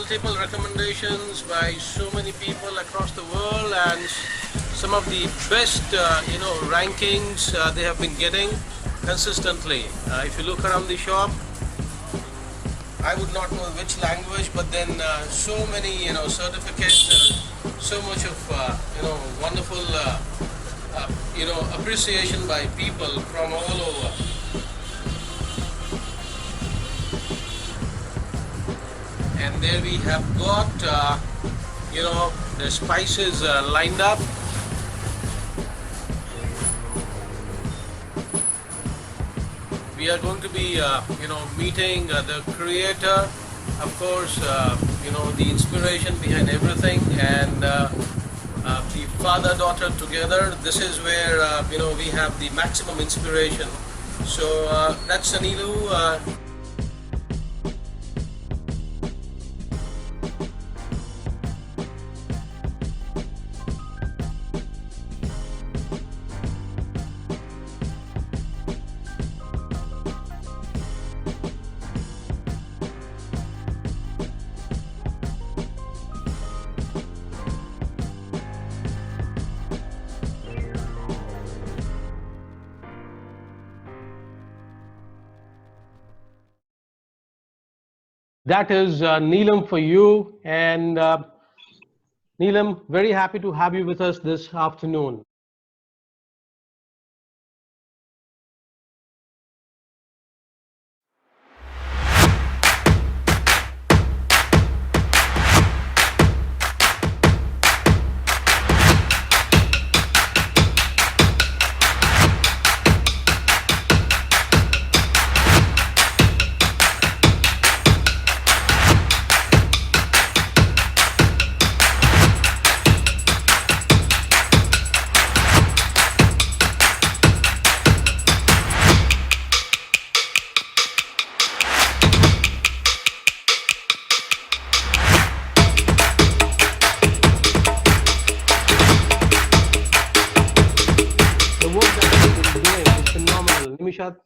multiple recommendations by so many people across the world, and some of the best, rankings they have been getting consistently. If you look around the shop, I would not know which language, but then so many, certificates, so much of, wonderful, appreciation by people from all over. And there we have got, the spices lined up. We are going to be, meeting the creator, of course, the inspiration behind everything, and the father-daughter together. This is where, we have the maximum inspiration. So that's Anilu. That is Neelam for you. And Neelam, very happy to have you with us this afternoon.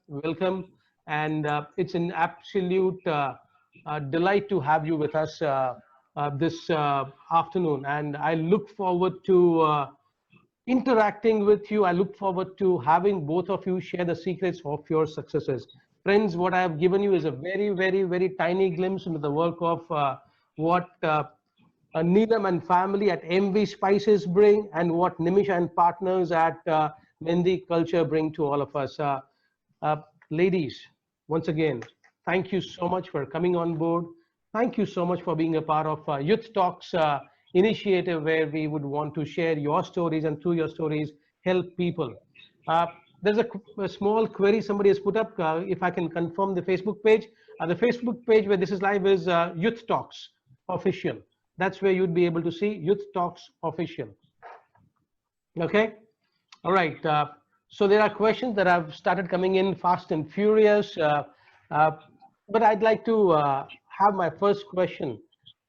Welcome, and it's an absolute delight to have you with us this afternoon, and I look forward to interacting with you. I look forward to having both of you share the secrets of your successes. Friends, what I have given you is a very, very, very tiny glimpse into the work of what Neelam and family at MV Spices bring, and what Nimisha and partners at Mehndi Culture bring to all of us. Ladies, once again, thank you so much for coming on board. Thank you so much for being a part of Youth Talks initiative, where we would want to share your stories, and through your stories, help people. There's a small query somebody has put up. If I can confirm the Facebook page. The Facebook page where this is live is Youth Talks Official. That's where you'd be able to see Youth Talks Official. Okay. All right. So there are questions that have started coming in fast and furious, but I'd like to have my first question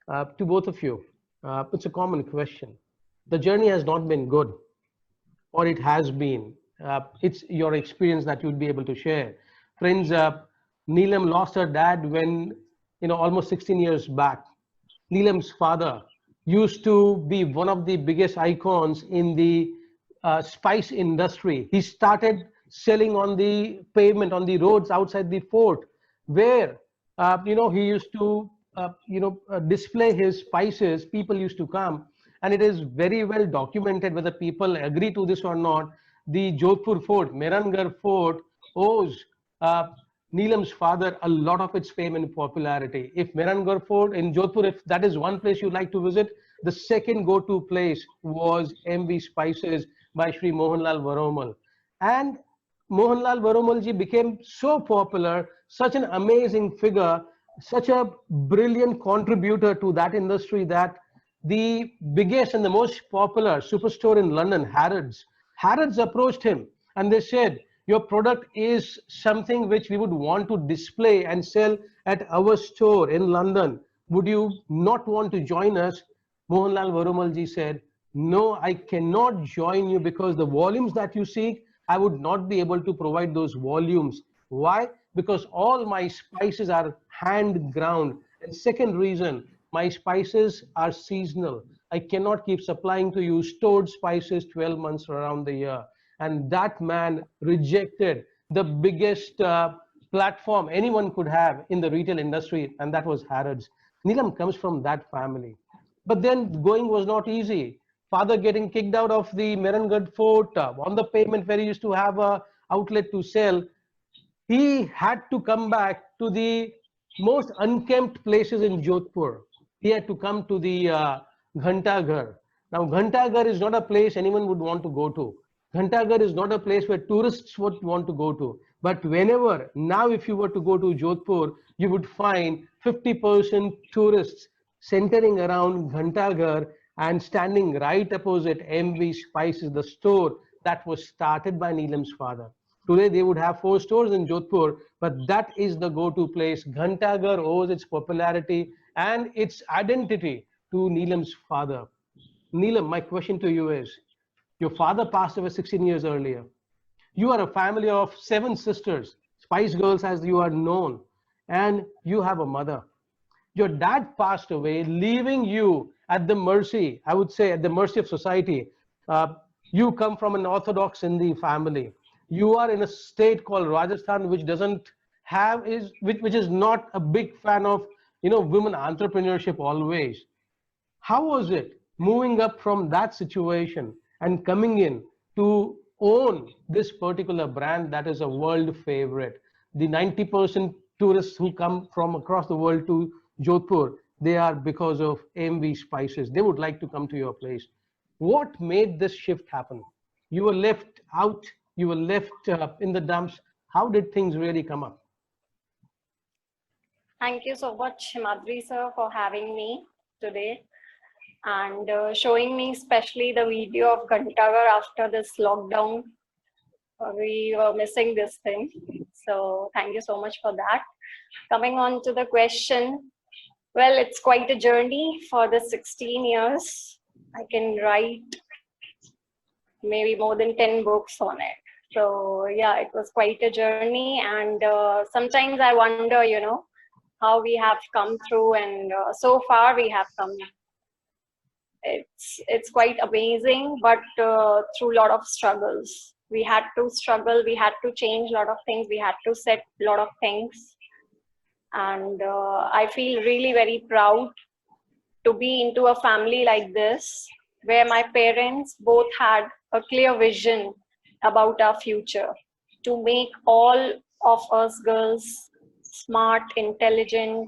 to both of you. It's a common question. The journey has not been good, or it has been. It's your experience that you'd be able to share. Friends, Neelam lost her dad when, almost 16 years back. Neelam's father used to be one of the biggest icons in the spice industry. He started selling on the pavement, on the roads outside the fort, where he used to display his spices. People used to come, and it is very well documented, whether people agree to this or not. The Jodhpur fort, Mehrangarh fort, owes Neelam's father a lot of its fame and popularity. If Mehrangarh fort in Jodhpur, if that is one place you'd like to visit, the second go-to place was MV Spices by Shri Mohanlal Varomal. And Mohanlal Varomal ji became so popular, such an amazing figure, such a brilliant contributor to that industry, that the biggest and the most popular superstore in London, Harrods approached him, and they said, your product is something which we would want to display and sell at our store in London. Would you not want to join us? Mohanlal Varomal ji said, no, I cannot join you, because the volumes that you seek, I would not be able to provide those volumes. Why? Because all my spices are hand ground. And second reason, My spices are seasonal. I cannot keep supplying to you stored spices 12 months around the year. And that man rejected the biggest platform anyone could have in the retail industry, and that was Harrods. Neelam comes from that family. But then going was not easy. Father getting kicked out of the Mehrangarh fort on the pavement where he used to have a outlet to sell. He had to come back to the most unkempt places in Jodhpur. He had to come to the Ghantaghar. Now, Ghantaghar is not a place anyone would want to go to. Ghantaghar is not a place where tourists would want to go to. But whenever, now if you were to go to Jodhpur, you would find 50% tourists centering around Ghantaghar and standing right opposite MV Spices, the store that was started by Neelam's father. Today they would have 4 stores in Jodhpur, but that is the go-to place. Ghantaghar owes its popularity and its identity to Neelam's father. Neelam, my question to you is, your father passed away 16 years earlier. You are a family of 7 sisters, Spice Girls as you are known, and you have a mother. Your dad passed away, leaving you at the mercy, I would say, at the mercy of society. You come from an Orthodox Hindi family. You are in a state called Rajasthan, which doesn't have which is not a big fan of women entrepreneurship always. How was it moving up from that situation and coming in to own this particular brand that is a world favorite? The 90% tourists who come from across the world to Jodhpur, they are because of MV Spices. They would like to come to your place. What made this shift happen? You were left out, you were left in the dumps. How did things really come up? Thank you so much, Madhuri sir, for having me today and showing me especially the video of Ghantaghar after this lockdown. We were missing this thing. So thank you so much for that. Coming on to the question, well, it's quite a journey for the 16 years. I can write maybe more than 10 books on it. So yeah, it was quite a journey. And sometimes I wonder, how we have come through, and so far we have come. It's quite amazing, but through a lot of struggles. We had to struggle, we had to change a lot of things, we had to set a lot of things. And I feel really very proud to be into a family like this, where my parents both had a clear vision about our future, to make all of us girls smart, intelligent,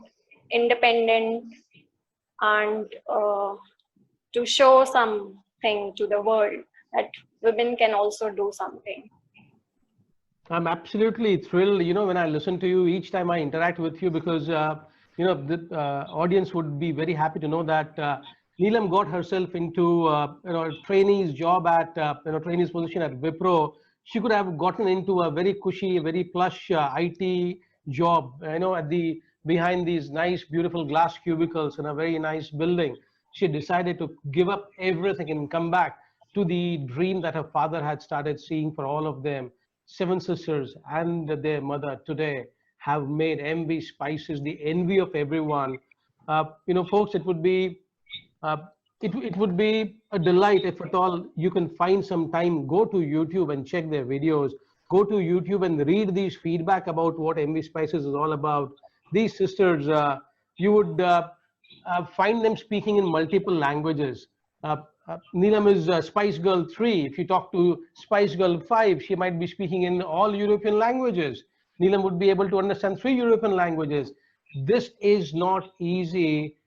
independent, and to show something to the world that women can also do something. I'm absolutely thrilled, when I listen to you each time I interact with you, because, the audience would be very happy to know that Neelam got herself into, a trainee's job at, trainee's position at Wipro. She could have gotten into a very cushy, very plush IT job, behind these nice, beautiful glass cubicles in a very nice building. She decided to give up everything and come back to the dream that her father had started seeing for all of them. 7 sisters and their mother today have made MV Spices the envy of everyone. Folks, it would be it would be a delight if at all you can find some time, go to YouTube and check their videos. Go to YouTube and read these feedback about what MV Spices is all about. These sisters, you would find them speaking in multiple languages. Neelam is Spice Girl 3. If you talk to Spice Girl 5, she might be speaking in all European languages. Neelam would be able to understand 3 European languages. This is not easy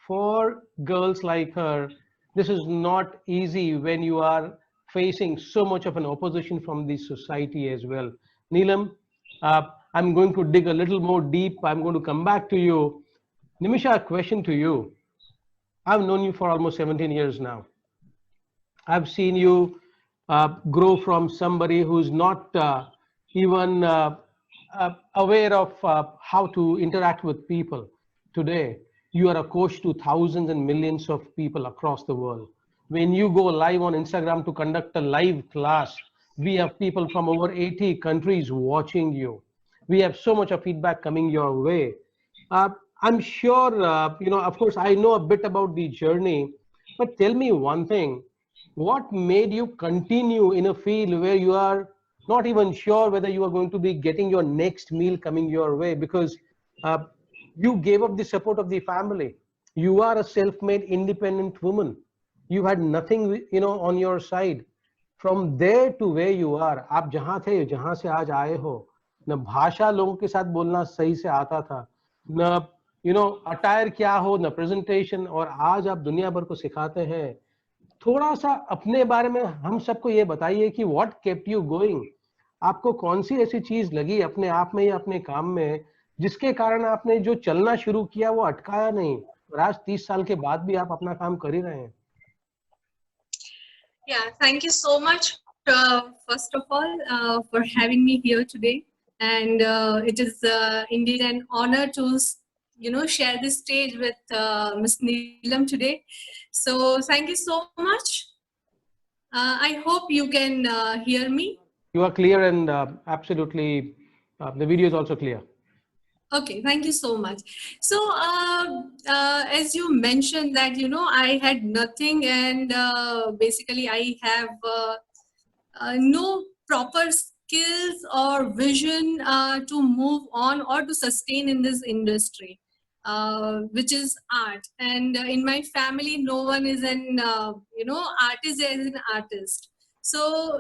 for girls like her. This is not easy when you are facing so much of an opposition from the society as well. Neelam, I'm going to dig a little more deep. I'm going to come back to you. Nimisha, a question to you. I've known you for almost 17 years now. I've seen you grow from somebody who's not even aware of how to interact with people. Today, you are a coach to thousands and millions of people across the world. When you go live on Instagram to conduct a live class, we have people from over 80 countries watching you. We have so much of feedback coming your way. I'm sure, of course, I know a bit about the journey, but tell me one thing. What made you continue in a field where you are not even sure whether you are going to be getting your next meal coming your way? Because uh, you gave up the support of the family. You are a self-made independent woman. You had nothing, on your side. From there to where you are, आप जहाँ थे, जहाँ से आज आए हो, न भाषा लोगों के साथ बोलना सही से आता था, न अटायर क्या हो, न प्रेजेंटेशन, और आज आप दुनिया भर को सिखाते हैं। थोड़ा सा अपने बारे में हम सबको ये बताइए कि व्हाट केप्ट यू गोइंग। आपको कौन सी ऐसी चीज लगी अपने आप में या अपने काम में जिसके कारण आपने जो चलना शुरू किया वो अटकाया नहीं, और आज 30 साल के बाद भी आप अपना काम कर ही रहे हैं। Yeah, thank you so much, first of all, for having me here today. And it is indeed an honor to, share this stage with Ms. Neelam today. So thank you so much. I hope you can hear me. You are clear, and absolutely, the video is also clear. Okay, thank you so much. So, as you mentioned that, I had nothing, and basically I have no proper skills or vision to move on or to sustain in this industry, which is art. And in my family, no one is an, artist as an artist. So,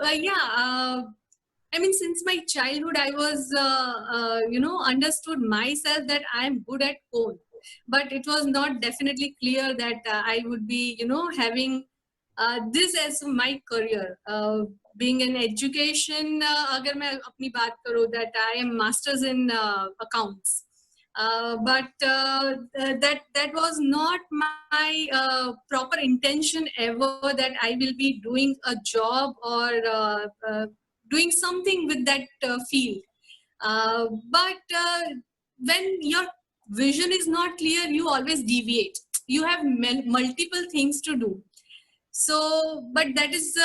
I mean, since my childhood, I was, understood myself that I'm good at code, but it was not definitely clear that I would be, having this as my career. Being in education, agar main apni baat karu, that I am masters in accounts. But that was not my proper intention ever, that I will be doing a job or doing something with that field. But when your vision is not clear, you always deviate. You have multiple things to do. So, but that is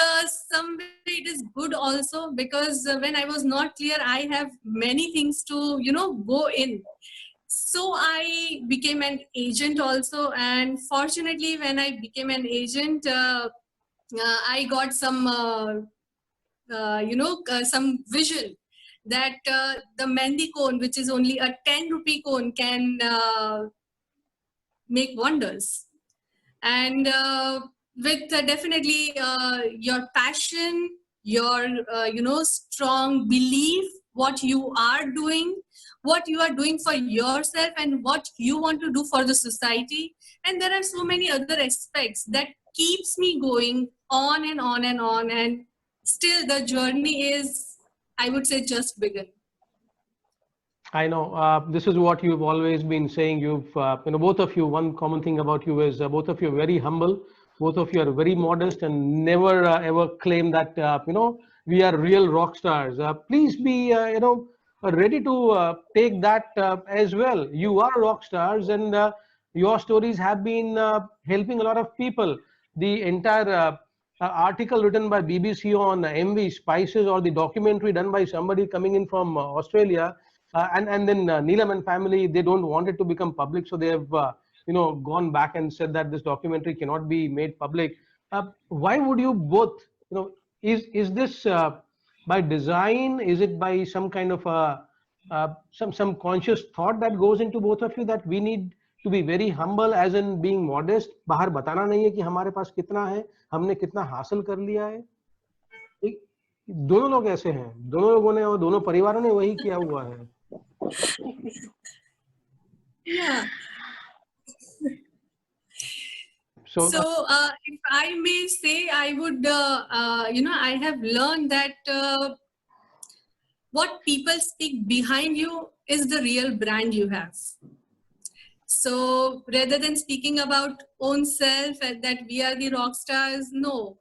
some way it is good also, because when I was not clear, I have many things to, go in. So I became an agent also, and fortunately, when I became an agent, I got some some vision that the Mehndi cone, which is only a 10 rupee cone, can make wonders. And with definitely your passion, your strong belief, what you are doing for yourself, and what you want to do for the society. And there are so many other aspects that keeps me going on and on and on, and still the journey is, I would say, just begun. I know this is what you've always been saying. You've, both of you, one common thing about you is both of you are very humble. Both of you are very modest and never ever claim that, we are real rock stars. Please be, ready to take that as well. You are rock stars, and your stories have been helping a lot of people. The entire article written by BBC on MV Spices, or the documentary done by somebody coming in from Australia, and then Neelam and family, they don't want it to become public, so they have gone back and said that this documentary cannot be made public. Why would you both, is this by design? Is it by some kind of some conscious thought that goes into both of you, that we need to be very humble, as in being modest? बाहर बताना नहीं है कि हमारे पास कितना है, हमने कितना हासिल कर लिया है। दोनों लोग ऐसे हैं, दोनों लोगों ने और दोनों परिवारों ने वही किया हुआ है। Yeah. So if I may say, I would, I have learned that what people speak behind you is the real brand you have. So rather than speaking about own self and that we are the rock stars, no,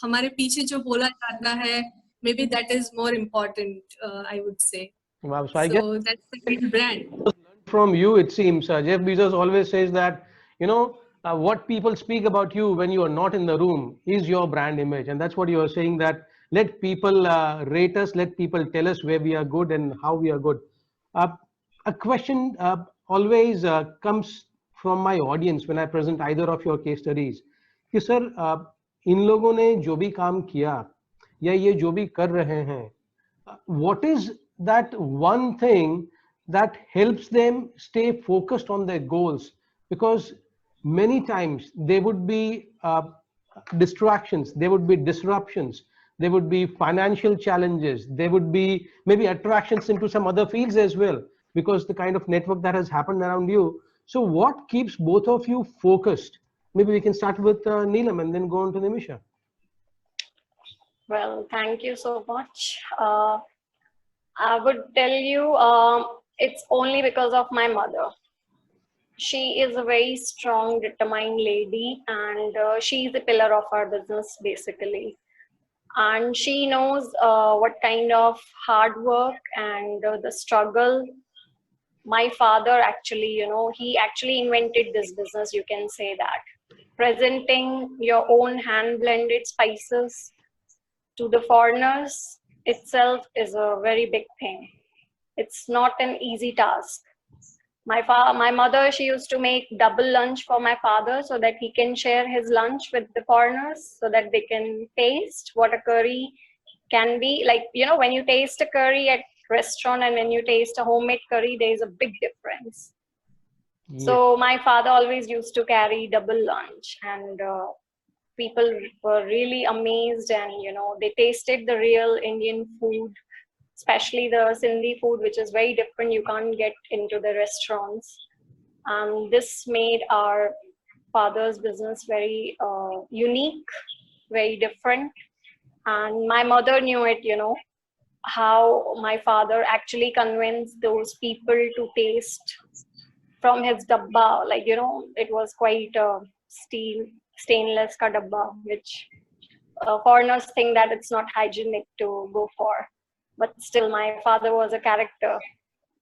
हमारे पीछे जो बोला जाता है, maybe that is more important, I would say. Wow, so I guess that's the real brand. From you, it seems, Jeff Bezos always says that, what people speak about you when you are not in the room is your brand image. And that's what you are saying, that let people rate us, let people tell us where we are good and how we are good. A question always comes from my audience when I present either of your case studies कि sir इन लोगों ने जो भी काम किया या ये जो भी कर रहे हैं, what is that one thing that helps them stay focused on their goals? Because many times there would be distractions, there would be disruptions, there would be financial challenges, there would be maybe attractions into some other fields as well, because the kind of network that has happened around you. So what keeps both of you focused? Maybe we can start with Neelam and then go on to Nimisha. Well, thank you so much. I would tell you it's only because of my mother. She is a very strong, determined lady, and she is the pillar of our business, basically. And she knows what kind of hard work and the struggle. My father actually, he actually invented this business, you can say that. Presenting your own hand-blended spices to the foreigners itself is a very big thing. It's not an easy task. My mother, she used to make double lunch for my father so that he can share his lunch with the foreigners, so that they can taste what a curry can be. Like, when you taste a curry at restaurant and when you taste a homemade curry, there is a big difference. Yeah. So my father always used to carry double lunch, and people were really amazed, and they tasted the real Indian food, especially the Sindhi food, which is very different. You can't get into the restaurants. This made our father's business very unique, very different. And my mother knew it, how my father actually convinced those people to taste from his dabba. Like, it was quite stainless ka dabba, which foreigners think that it's not hygienic to go for. But still, my father was a character.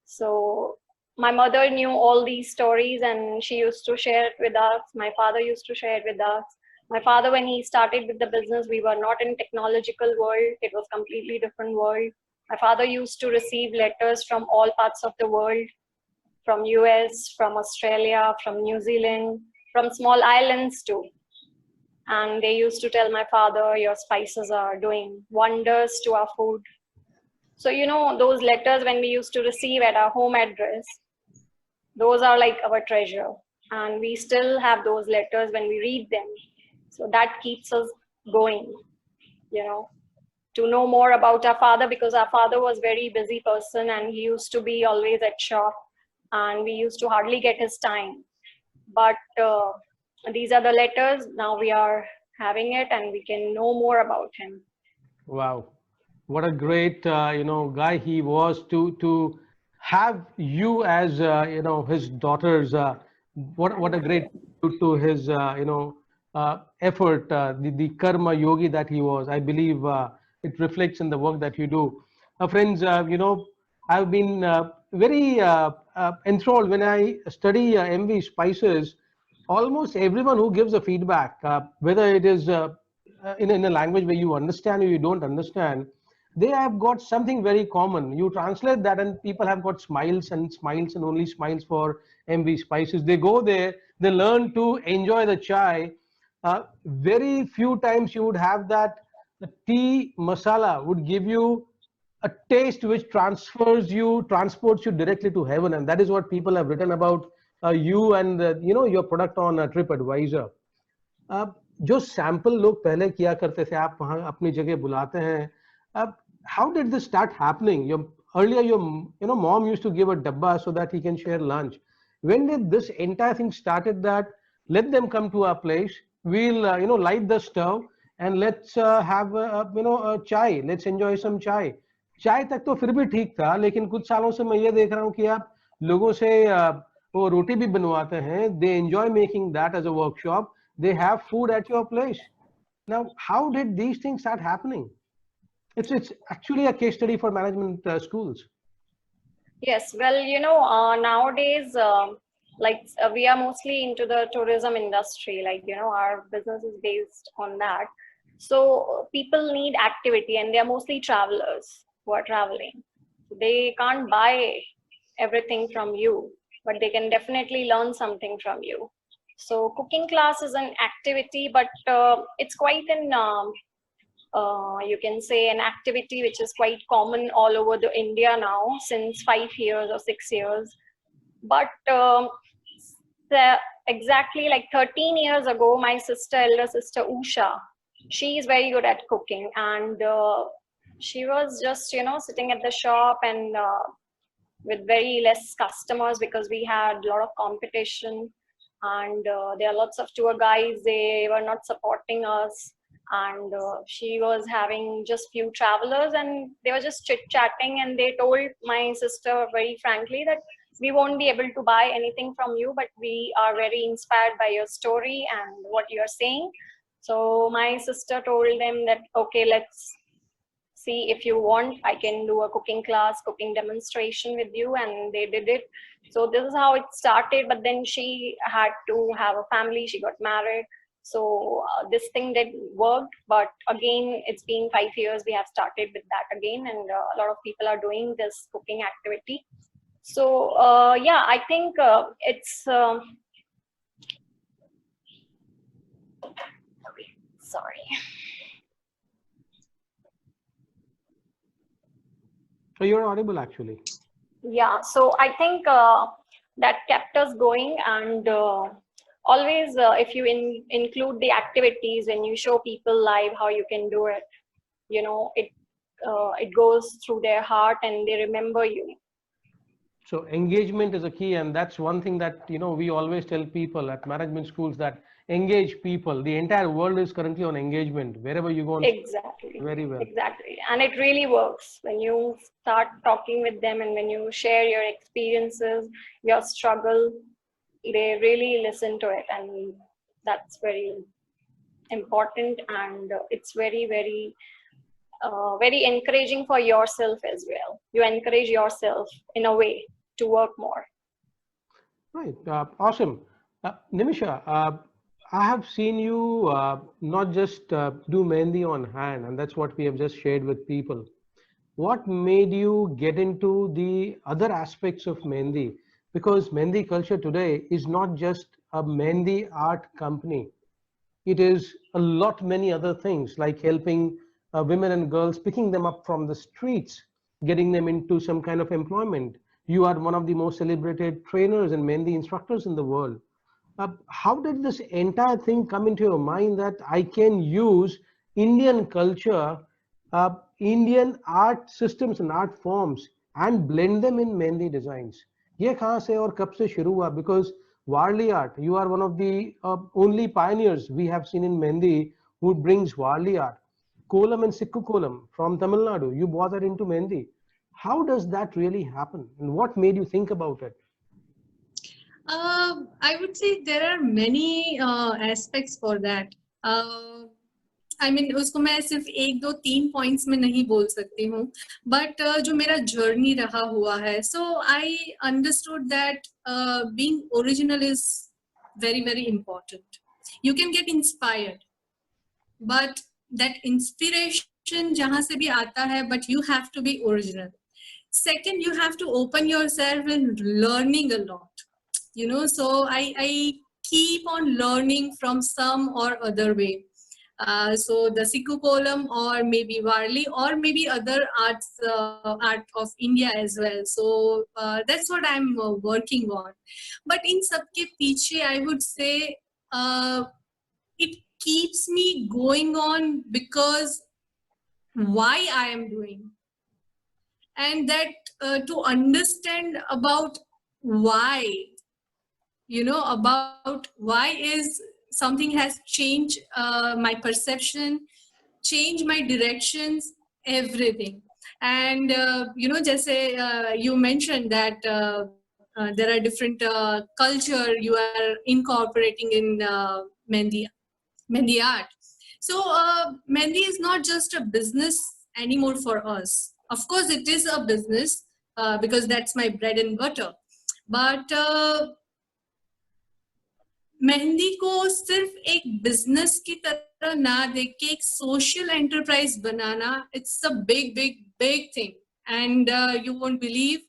So my mother knew all these stories, and she used to share it with us. My father used to share it with us. My father, when he started with the business, we were not in technological world. It was completely different world. My father used to receive letters from all parts of the world, from US, from Australia, from New Zealand, from small islands too. And they used to tell my father, your spices are doing wonders to our food. So, those letters when we used to receive at our home address, those are like our treasure. And we still have those letters when we read them. So that keeps us going, to know more about our father, because our father was a very busy person and he used to be always at shop and we used to hardly get his time. But these are the letters. Now we are having it and we can know more about him. Wow. What a great, guy he was to have you as, his daughters. What a great to his, effort, the karma yogi that he was. I believe it reflects in the work that you do. Friends, I've been very enthralled when I study MV Spices. Almost everyone who gives a feedback, whether it is in a language where you understand or you don't understand, they have got something very common. You translate that and people have got smiles and smiles and only smiles for MV Spices. They go there, they learn to enjoy the chai. Very few times you would have that the tea masala would give you a taste which transports you directly to heaven. And that is what people have written about you and your product on TripAdvisor. जो sample लोग पहले किया करते थे, आप वहां अपनी जगह बुलाते हैं. How did this start happening? Earlier your mom used to give a dabba so that he can share lunch. When did this entire thing started that let them come to our place, we'll light the stove and let's have a chai, let's enjoy some chai. चाय तक तो फिर भी ठीक था, लेकिन कुछ सालों से मैं ये देख रहा हूँ कि आप लोगों से वो रोटी भी बनवाते हैं. They enjoy making that as a workshop. They have food at your place. Now, how did these things start happening? It's actually a case study for management schools. Yes, well, nowadays, we are mostly into the tourism industry. Our business is based on that. So people need activity, and they are mostly travelers who are traveling. They can't buy everything from you. but they can definitely learn something from you. So cooking class is an activity, but it's quite an you can say an activity which is quite common all over the India now since 5 years or 6 years. But exactly like 13 years ago, my elder sister Usha, she is very good at cooking, and she was just, you know, sitting at the shop and with very less customers because we had a lot of competition, and there are lots of tour guides, they were not supporting us, and she was having just few travelers and they were just chit chatting, and they told my sister very frankly that we won't be able to buy anything from you, but we are very inspired by your story and what you're saying. So my sister told them that, okay, let's see, if you want, I can do a cooking class, cooking demonstration with you, and they did it. So this is how it started, but then she had to have a family, she got married. So this thing didn't work, but again, it's been 5 years, we have started with that again, and a lot of people are doing this cooking activity. So yeah, I think it's sorry. So you're audible actually. Yeah, so I think that kept us going, and always if you include the activities and you show people live how you can do it, you know, it goes through their heart and they remember you. So engagement is a key, and that's one thing that, you know, we always tell people at management schools, that engage people. The entire world is currently on engagement. Wherever you go, Exactly. very well. Exactly. And it really works when you start talking with them and when you share your experiences, your struggle, they really listen to it, and that's very important, and it's very, very very encouraging for yourself as well. You encourage yourself in a way to work more. Right. Awesome. Nimisha, I have seen you not just do Mehndi on hand, and that's what we have just shared with people. What made you get into the other aspects of Mehndi? Because Mehndi culture today is not just a Mehndi art company. It is a lot many other things, like helping women and girls, picking them up from the streets, getting them into some kind of employment. You are one of the most celebrated trainers and Mehndi instructors in the world. How did this entire thing come into your mind that I can use Indian culture, Indian art systems and art forms, and blend them in Mehndi designs? ये कहाँ से और कब से शुरू हुआ? Because Warli art, you are one of the only pioneers we have seen in Mehndi who brings Warli art. Kolam and Sikku Kolam from Tamil Nadu, you brought that into Mehndi. How does that really happen? And what made you think about it? I would say there are many aspects for that. I mean, उसको मैं सिर्फ 1, 2, 3 points में नहीं बोल सकती हूँ, but जो मेरा journey रहा हुआ है, so I understood that being original is very, very important. You can get inspired, but that inspiration जहाँ से भी आता है, but you have to be original. Second, you have to open yourself in learning a lot. You know, so I keep on learning from some or other way. So the Sikku Kolam, or maybe Warli, or maybe other arts, art of India as well. So that's what I'm working on. But in sabke piche, I would say it keeps me going on because why I am doing, and that to understand about why, you know, about why is something has changed my perception, changed my directions, everything. And you know, just say you mentioned that there are different culture you are incorporating in Mehndi art. So Mehndi is not just a business anymore for us. Of course, it is a business because that's my bread and butter. But mehndi को सिर्फ एक business की तरह ना देख के एक social enterprise banana, it's a big, big, big thing. And you won't believe,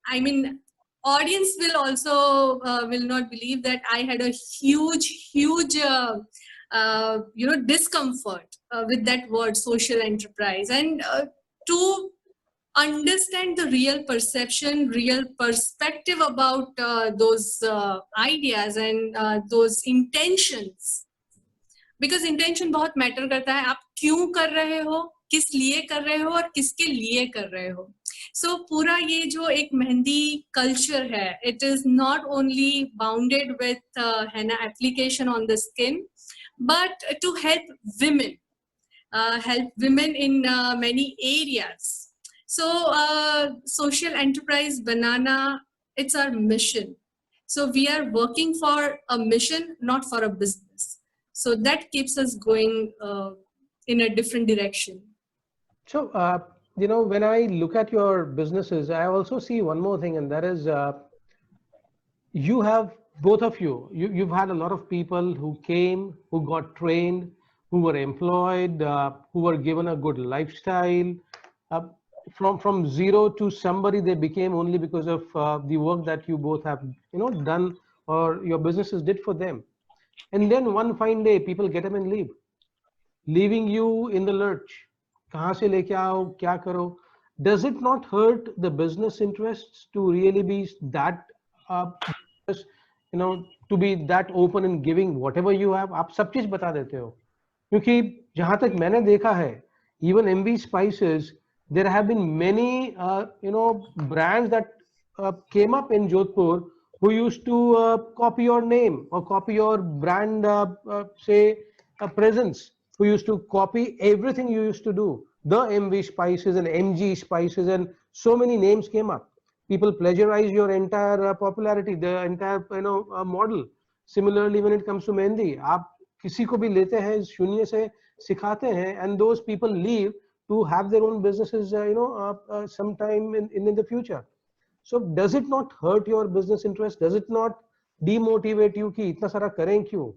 I mean, audience will also will not believe that I had a huge discomfort with that word social enterprise, and to understand the real perception, real perspective about those ideas and those intentions. Because intention बहुत matter करता है, आप क्यों कर रहे हो, किस लिए कर रहे हो और किसके लिए कर रहे हो. So पूरा ये जो एक मेहंदी culture है, it is not only bounded with henna application on the skin, but to help women in many areas. So social enterprise Banana, it's our mission. So we are working for a mission, not for a business. So that keeps us going in a different direction. So, when I look at your businesses, I also see one more thing, and that is you have, both of you've had a lot of people who came, who got trained, who were employed, who were given a good lifestyle. From zero to somebody they became only because of the work that you both have done, or your businesses did for them. And then one fine day people get up and leave, leaving you in the lurch. Kahan se leke aao, kya karo? Does it not hurt the business interests to really be that to be that open in giving whatever you have? आप सब चीज बता देते हो, क्योंकि जहां तक मैंने देखा है, even MV Spices, there have been many brands that came up in Jodhpur who used to copy your name or copy your brand say presence, who used to copy everything you used to do. The MV Spices and MG Spices and so many names came up. People plagiarize your entire popularity, the entire model. Similarly, when it comes to Mehendi, आप किसी को भी लेते हैं शून्य से सिखाते हैं, and those people leave to have their own businesses sometime in the future. So does it not hurt your business interest? Does it not demotivate you कि इतना सारा करें क्यों?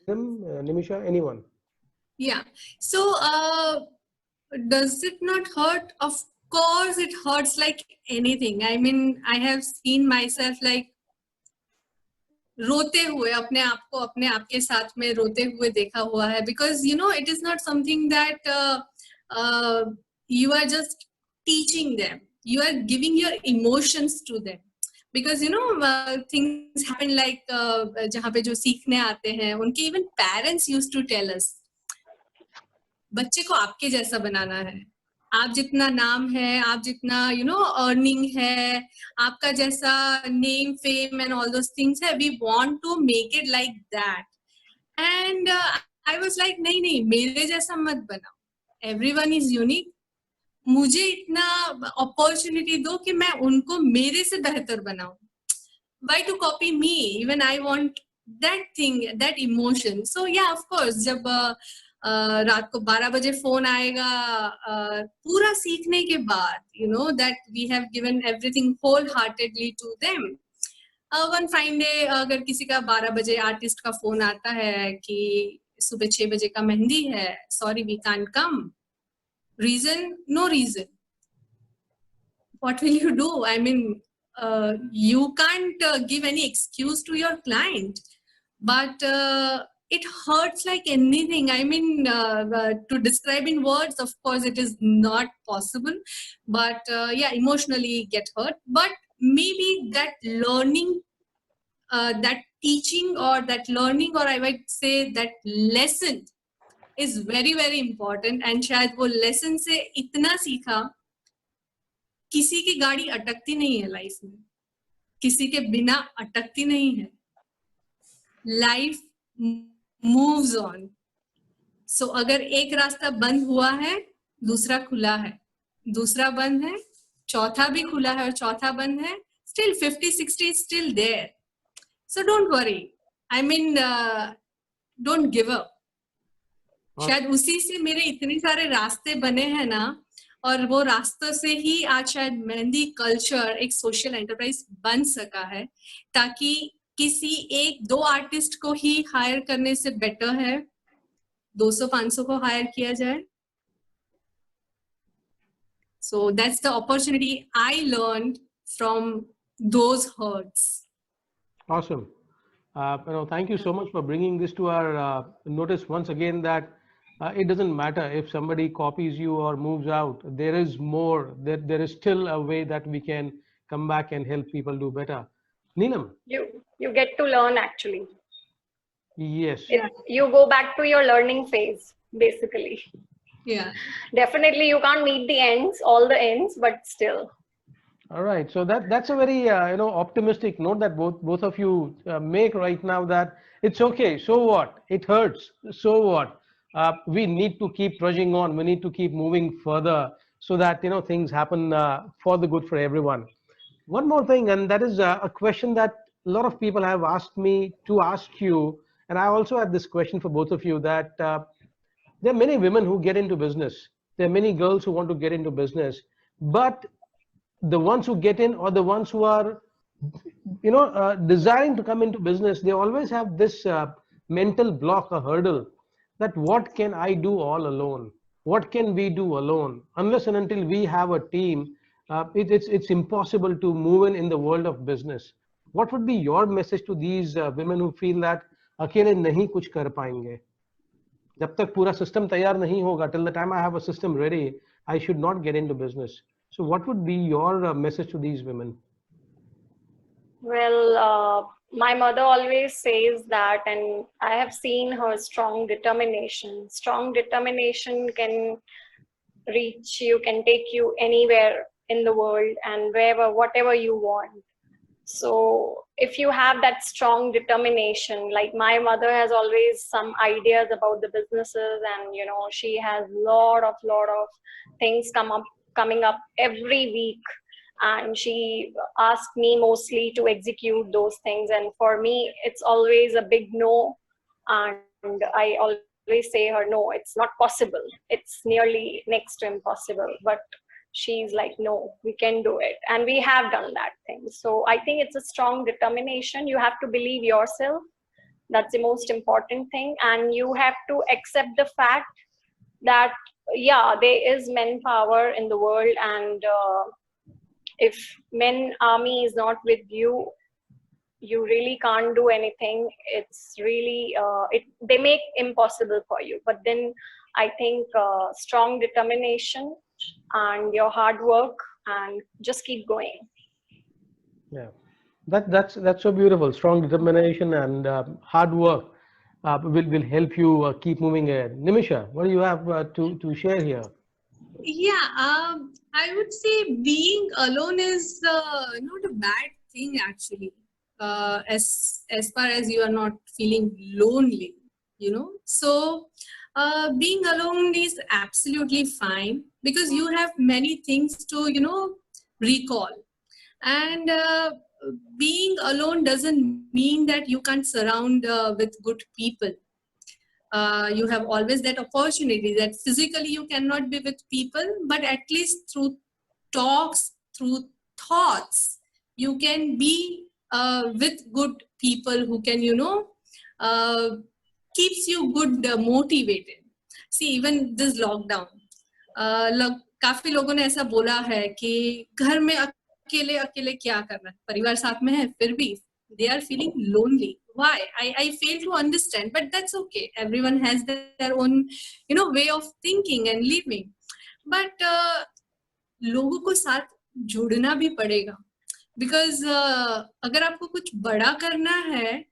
Nimisha, anyone? Yeah. So does it not hurt? Of course it hurts like anything. I mean, I have seen myself like रोते हुए अपने आप के साथ में रोते हुए देखा हुआ है, because it is not something that you are just teaching them, you are giving your emotions to them, because things happen like जहाँ पे जो सीखने आते हैं उनके even parents used to tell us, बच्चे को आपके जैसा बनाना है, आप जितना नाम है, आप जितना अर्निंग है, आपका जैसा name fame and all those things है, we want to make it like that. And I was like नहीं, मेरे जैसा मत बनाओ, एवरीवन इज यूनिक. मुझे इतना अपॉर्चुनिटी दो कि मैं उनको मेरे से बेहतर बनाऊं. Why to copy me? Even I want that thing, that emotion. So yeah of course जब रात को 12 बजे फोन आएगा पूरा सीखने के बाद, that we have given everything wholeheartedly to them. One fine day अगर किसी का 12 बजे आर्टिस्ट का फोन आता है कि सुबह 6 बजे का मेहंदी है, sorry we can't come. Reason? No reason. What will you do? I mean, you can't give any excuse to your client, but it hurts like anything. I mean, to describe in words, of course, it is not possible. But yeah, emotionally get hurt. But maybe that learning, that teaching or that learning, or I might say that lesson is very, very important. And शायद वो lesson से इतना सीखा, किसी की गाड़ी अटकती नहीं है लाइफ में, किसी के बिना अटकती नहीं है. Life moves on. So अगर एक रास्ता बंद हुआ है, दूसरा खुला है, दूसरा बंद है, चौथा भी खुला है और चौथा बंद है, still 50-60 is still there. So don't worry. I mean, don't give up. शायद उसी से मेरे इतने सारे रास्ते बने हैं ना, और वो रास्तों से ही आज शायद मेहंदी कल्चर एक सोशल एंटरप्राइज बन सका है, ताकि किसी एक दो आर्टिस्ट को ही हायर करने से बेटर है 200-500 को हायर किया जाए. So that's the opportunity I learned from those hurts. Awesome. Thank you so much for bringing this to our notice once again, that it doesn't matter if somebody copies you or moves out. There is more. There is still a way that we can come back and help people do better. Neelam. You get to learn actually. Yes. You go back to your learning phase, basically. Yeah. Definitely, you can't meet the ends, all the ends, but still. All right. So that's a very optimistic note that both of you make right now, that it's okay. So what? It hurts. So what? We need to keep trudging on. We need to keep moving further so that things happen for the good for everyone. One more thing, and that is a question that a lot of people have asked me to ask you, and I also have this question for both of you, that there are many women who get into business. There are many girls who want to get into business, but the ones who get in, or the ones who are desiring to come into business, they always have this mental block, a hurdle, that what can I do all alone? What can we do alone? Unless and until we have a team, it's impossible to move in the world of business. What would be your message to these women who feel that अकेले नहीं कुछ कर पाएंगे? जब तक पूरा system तैयार नहीं होगा, till the time I have a system ready, I should not get into business. So what would be your message to these women? Well, my mother always says that, and I have seen her strong determination. Strong determination can reach you, can take you anywhere in the world and wherever, whatever you want. So if you have that strong determination, like my mother has always some ideas about the businesses, and she has lot of things coming up every week, and she asked me mostly to execute those things, and for me it's always a big no, and I always say her, no, it's not possible, it's nearly next to impossible, but she's like, no, we can do it, and we have done that thing. So I think it's a strong determination. You have to believe yourself, that's the most important thing, and you have to accept the fact that there is manpower in the world, and if men army is not with you, you really can't do anything. It's really they make impossible for you, but then I think strong determination and your hard work, and just keep going. Yeah, that's so beautiful. Strong determination and hard work will help you keep moving ahead. Nimisha, what do you have to share here? Yeah, I would say being alone is not a bad thing actually, as far as you are not feeling lonely, So being alone is absolutely fine, because you have many things to recall, and being alone doesn't mean that you can't surround with good people. You have always that opportunity that physically you cannot be with people, but at least through talks, through thoughts, you can be with good people who can keeps you good, motivated. See, even this lockdown, काफी लोगों ने ऐसा बोला है कि घर में अकेले अकेले क्या करना, परिवार साथ में है फिर भी they are feeling lonely. Why? I fail to understand, but that's okay. Everyone has their own way of thinking and living, but लोगों को साथ जुड़ना भी पड़ेगा, because अगर आपको कुछ बड़ा करना है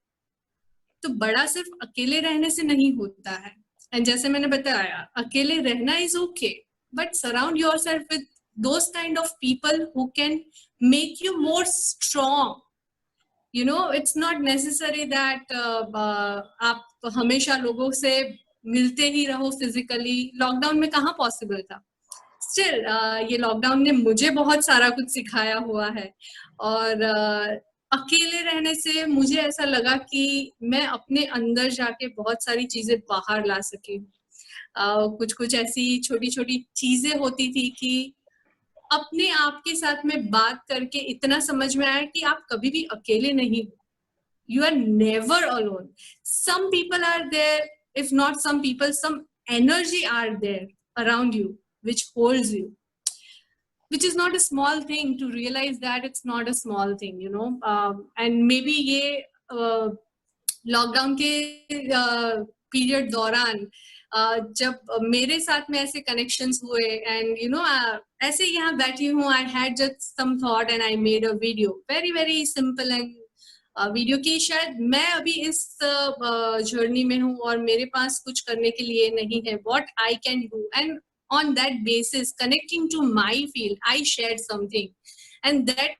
तो बड़ा सिर्फ अकेले रहने से नहीं होता है. And जैसे मैंने बताया, अकेले रहना is okay, but surround yourself with those kind of people who can make you more strong. It's not necessary that आप हमेशा लोगों से मिलते ही रहो physically. लॉकडाउन में कहाँ possible था. Still, ये लॉकडाउन ने मुझे बहुत सारा कुछ सिखाया हुआ है, और अकेले रहने से मुझे ऐसा लगा कि मैं अपने अंदर जाके बहुत सारी चीजें बाहर ला सकी. कुछ ऐसी छोटी छोटी चीजें होती थी कि अपने आप के साथ में बात करके इतना समझ में आया कि आप कभी भी अकेले नहीं हो. You are never alone. Some people are there. If not some people, some energy are there around you which holds you. which is not a small thing, to realize that it's not a small thing, you know. And maybe ये lockdown के period दौरान जब मेरे साथ में ऐसे connections हुए, and you know ऐसे ही यहाँ बैठी हूँ, I had just some thought and I made a video, very very simple and video की शायद मैं अभी इस जर्नी में हूँ और मेरे पास कुछ करने के लिए नहीं है, what I can do, and on that basis, connecting to my field, I shared something, and that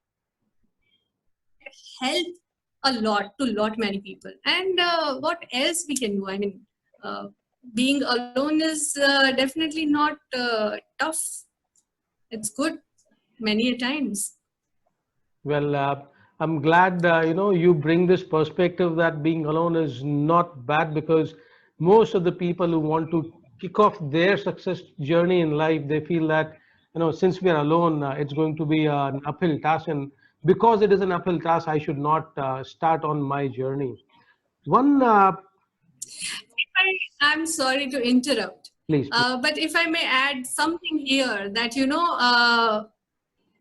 helped a lot to lot many people. And what else we can do? I mean, being alone is definitely not tough. It's good many a times. Well, I'm glad you know, you bring this perspective that being alone is not bad, because most of the people who want to kick off their success journey in life, they feel that, you know, since we are alone, it's going to be an uphill task, and because it is an uphill task, I should not start on my journey. One I'm sorry to interrupt, please. but if I may add something here, that you know,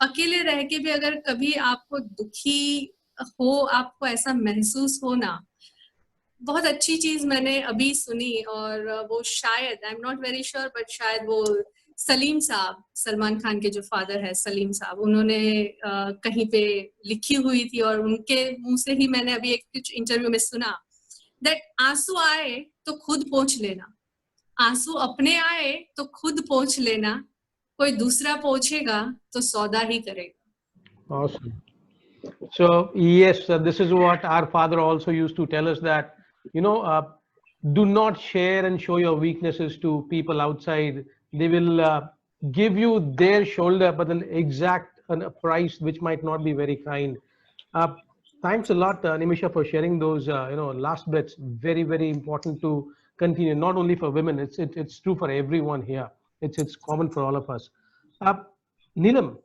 अकेले रह के भी अगर कभी आपको दुखी हो, आपको ऐसा महसूस हो ना, बहुत अच्छी चीज मैंने अभी सुनी, और वो शायद, I am not very sure, but शायद वो सलीम साहब, सलमान खान के जो फादर है सलीम साहब, उन्होंने कहीं पे लिखी हुई थी, और उनके मुंह से ही मैंने अभी एक कुछ इंटरव्यू में सुना, दैट आंसू आए तो खुद पोंछ लेना, आंसू अपने आए तो खुद पोंछ लेना, कोई दूसरा पोंछेगा तो सौदा ही करेगा. Awesome. So yes, this is what our father also used to tell us, that, you know, do not share and show your weaknesses to people outside. They will give you their shoulder, but then exact a price which might not be very kind. Thanks a lot, Nimisha, for sharing those you know, last bits. Very, very important to continue. Not only for women, it's true for everyone here. It's common for all of us. Neelam.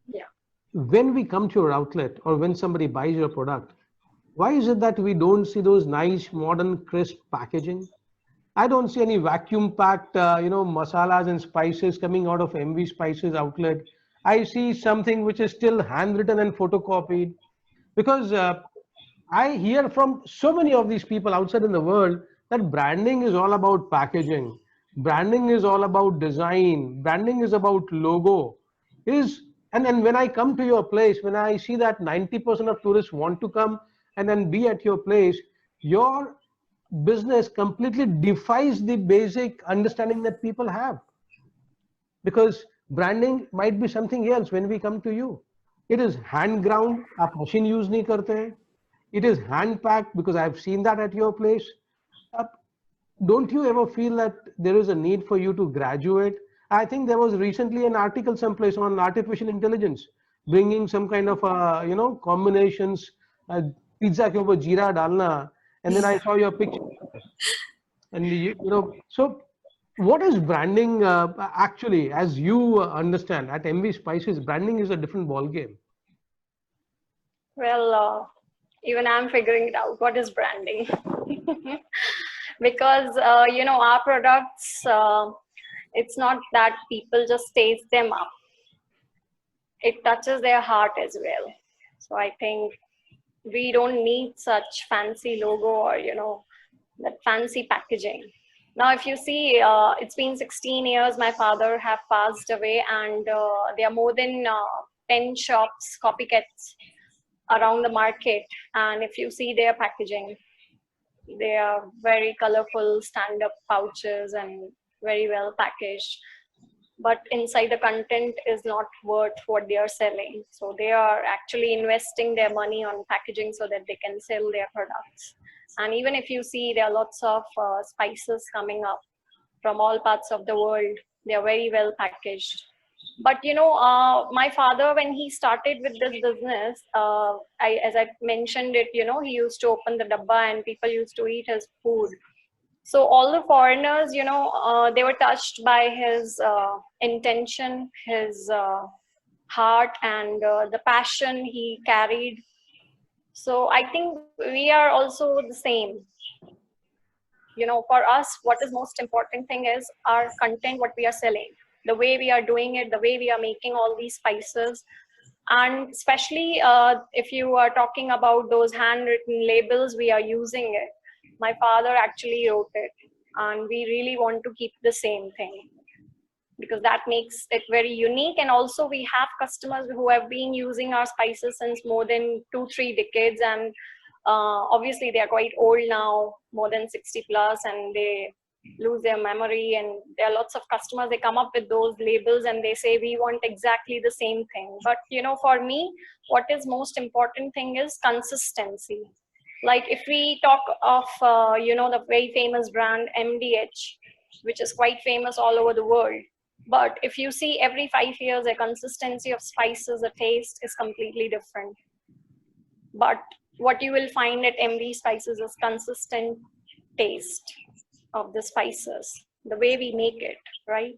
Yeah. When we come to your outlet, or when somebody buys your product, why is it that we don't see those nice, modern, crisp packaging? I don't see any vacuum packed, you know, masalas and spices coming out of MV Spices outlet. I see something which is still handwritten and photocopied, because I hear from so many of these people outside in the world that branding is all about packaging. Branding is all about design. Branding is about logo. And when I come to your place, when I see that 90% of tourists want to come and then be at your place, your business completely defies the basic understanding that people have. Because branding might be something else when we come to you. It is hand ground, आप machine use नहीं करते हैं. It is hand packed, because I've seen that at your place. Don't you ever feel that there is a need for you to graduate? I think there was recently an article someplace on artificial intelligence, bringing some kind of you know, combinations, pizza ke upar jeera dalna, and then I saw your picture, and you know, so what is branding actually, as you understand at MV Spices? Branding is a different ball game. Well, even I'm figuring it out. What is branding? Because you know, our products, it's not that people just taste them up. It touches their heart as well. So I think we don't need such fancy logo, or, you know, that fancy packaging. Now, if you see, it's been 16 years, my father have passed away, and there are more than 10 shops, copycats around the market. And if you see their packaging, they are very colorful stand-up pouches and very well packaged, but inside the content is not worth what they are selling. So they are actually investing their money on packaging so that they can sell their products. And even if you see, there are lots of spices coming up from all parts of the world. They are very well packaged. But you know, my father, when he started with this business, as I mentioned it, you know, he used to open the dabba and people used to eat his food. So all the foreigners, you know, they were touched by his intention, his heart, and the passion he carried. So I think we are also the same. You know, for us, what is most important thing is our content, what we are selling. the way we are doing it, the way we are making all these spices. And especially if you are talking about those handwritten labels, we are using it. My father actually wrote it, and we really want to keep the same thing, because that makes it very unique. And also we have customers who have been using our spices since more than 2-3 decades, and obviously they are quite old now, more than 60 plus, and they lose their memory. And there are lots of customers, they come up with those labels and they say we want exactly the same thing. But you know, for me, what is most important thing is consistency. Like if we talk of you know, the very famous brand MDH, which is quite famous all over the world, but if you see every 5 years, the consistency of spices, the taste is completely different. But what you will find at MD Spices is consistent taste of the spices, the way we make it, right?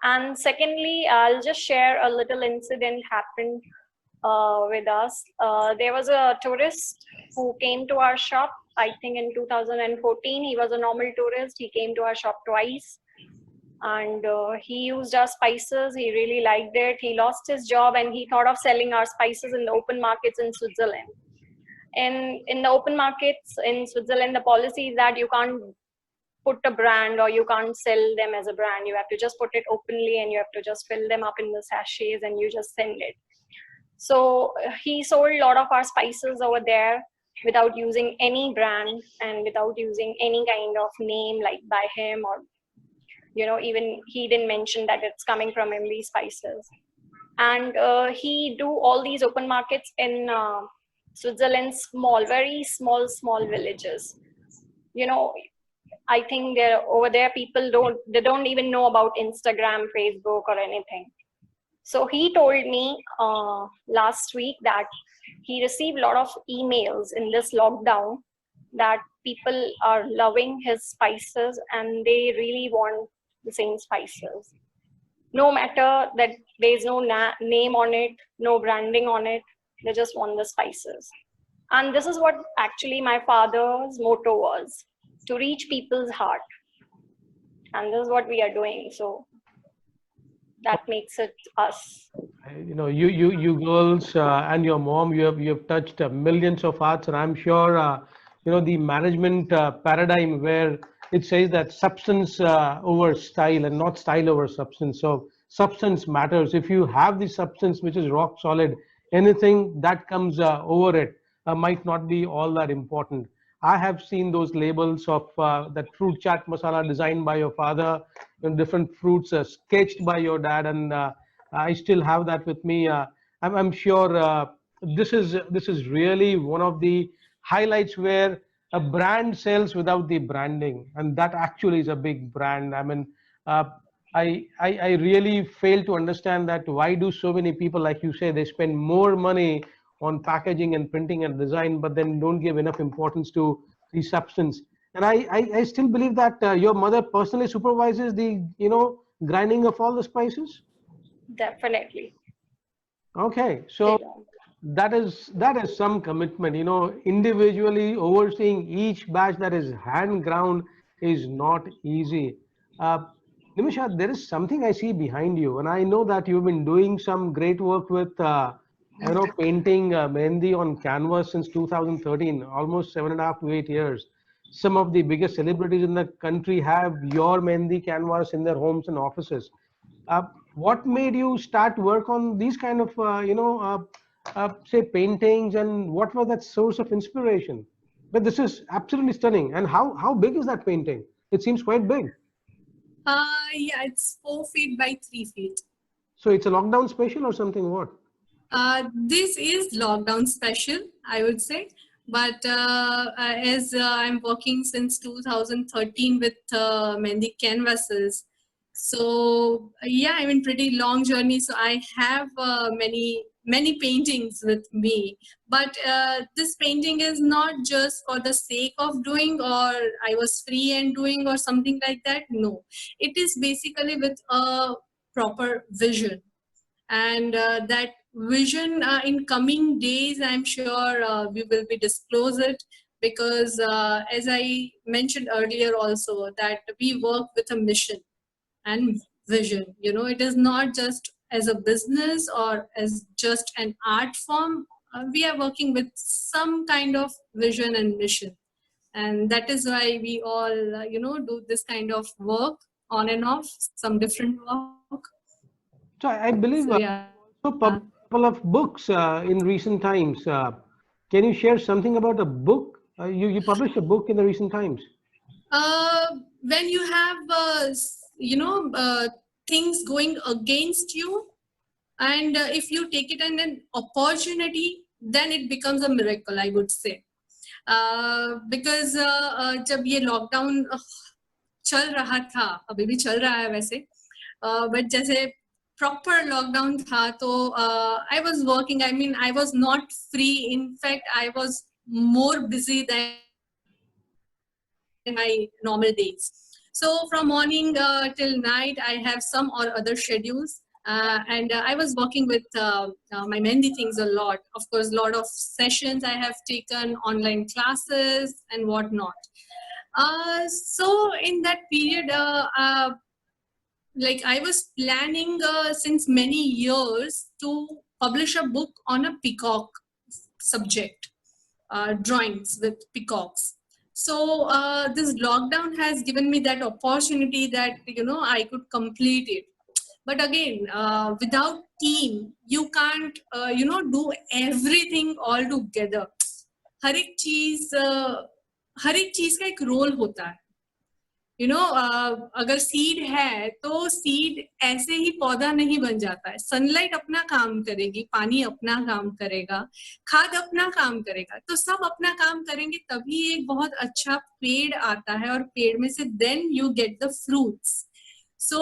And secondly, I'll just share a little incident happened with us. There was a tourist who came to our shop, I think in 2014. He was a normal tourist. He came to our shop twice, and he used our spices. He really liked it. He lost his job and he thought of selling our spices in the open markets in Switzerland. And in the open markets in Switzerland, the policy is that you can't put a brand, or you can't sell them as a brand. You have to just put it openly, and you have to just fill them up in the sachets and you just send it. So he sold a lot of our spices over there without using any brand and without using any kind of name like by him, or you know, even he didn't mention that it's coming from MV Spices. And he do all these open markets in Switzerland, small, very small villages. You know, I think there over there people don't even know about Instagram, Facebook, or anything. So he told me last week that he received a lot of emails in this lockdown that people are loving his spices and they really want the same spices. No matter that there's no name on it, no branding on it, they just want the spices. And this is what actually my father's motto was, to reach people's heart. And this is what we are doing. So that makes it us. You know, you girls and your mom, you have touched millions of hearts, and I'm sure you know, the management paradigm where it says that substance over style and not style over substance. So substance matters. If you have the substance which is rock solid, anything that comes over it might not be all that important. I have seen those labels of that fruit chaat masala designed by your father, and different fruits sketched by your dad, and I still have that with me. I'm sure this is really one of the highlights where a brand sells without the branding, and that actually is a big brand. I mean, I really fail to understand that why do so many people, like you say, they spend more money on packaging and printing and design, but then don't give enough importance to the substance. And I still believe that your mother personally supervises the, you know, grinding of all the spices. Definitely. Okay, so that is some commitment. You know, individually overseeing each batch that is hand ground is not easy. Nimisha, there is something I see behind you, and I know that you've been doing some great work with you know, painting Mehndi on canvas since 2013, almost 7.5 to 8 years. Some of the biggest celebrities in the country have your Mehndi canvas in their homes and offices. What made you start work on these kind of, you know, say paintings, and what was that source of inspiration? But this is absolutely stunning. And how big is that painting? It seems quite big. Yeah, it's 4 feet by 3 feet. So it's a lockdown special or something? What? This is lockdown special, I would say. But as I'm working since 2013 with Mehndi canvases, so yeah, I mean, pretty long journey. So I have many paintings with me. But this painting is not just for the sake of doing, or I was free and doing, or something like that. No, it is basically with a proper vision. And that vision in coming days, I'm sure we will be disclose it, because as I mentioned earlier also, that we work with a mission, and vision. You know, it is not just as a business or as just an art form. We are working with some kind of vision and mission, and that is why we all do this kind of work on and off, some different work. So I believe So yeah. also published a couple of books in recent times. Can you share something about a book? You published a book in the recent times. When you have things going against you, and if you take it as an opportunity, then it becomes a miracle, I would say. Because जब ये lockdown चल रहा था, अभी भी चल रहा है वैसे, बट जैसे प्रॉपर लॉकडाउन था तो I was working, I mean I was not free, in fact I was more busy than my normal days. So from morning till night, I have some or other schedules. And I was working with my Mehndi things a lot. Of course, a lot of sessions I have taken, online classes and whatnot. So in that period, like I was planning since many years to publish a book on a peacock subject, drawings with peacocks. So this lockdown has given me that opportunity that I could complete it. But again, without team, you can't do everything all together. हर एक चीज का एक role होता है. अगर seed है तो seed ऐसे ही पौधा नहीं बन जाता है. सनलाइट अपना काम करेगी, पानी अपना काम करेगा, खाद अपना काम करेगा, तो सब अपना काम करेंगे तभी एक बहुत अच्छा पेड़ आता है, और पेड़ में से then you get the fruits. So